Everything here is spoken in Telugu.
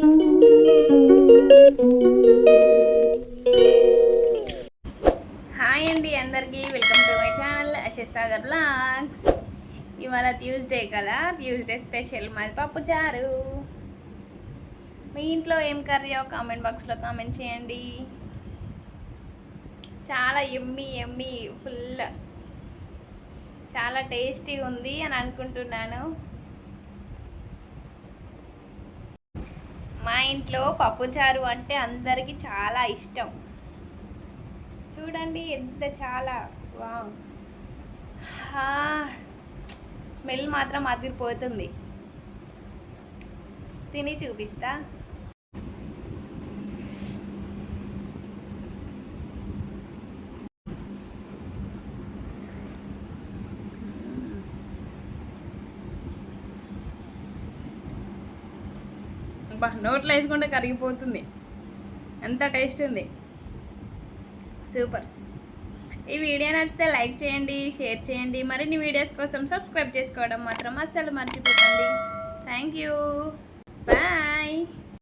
హాయ్ అండి అందరికీ, welcome to my channel Ashesh Sagar blogs. ఇవాళ ట్యూస్డే కదా, ట్యూస్డే స్పెషల్ మాది పప్పుచారు. మీ ఇంట్లో ఏం కర్రీయో కామెంట్ బాక్స్లో కామెంట్ చేయండి. చాలా ఎమ్మీ ఎమ్మీ ఫుల్ చాలా టేస్టీ ఉంది అని అనుకుంటున్నాను. మా ఇంట్లో పప్పుచారు అంటే అందరికీ చాలా ఇష్టం. చూడండి ఎంత చాలా వావ్, స్మెల్ మాత్రం అదిరిపోతుంది. తిని చూపిస్తా. నోట్లో వేసుకుంటే కరిగిపోతుంది, ఎంత టేస్ట్ ఉంది. సూపర్. ఈ వీడియో నచ్చితే లైక్ చేయండి, షేర్ చేయండి. మరిన్ని వీడియోస్ కోసం సబ్స్క్రైబ్ చేసుకోవడం మాత్రం అస్సలు మర్చిపోకండి. Thank you, bye.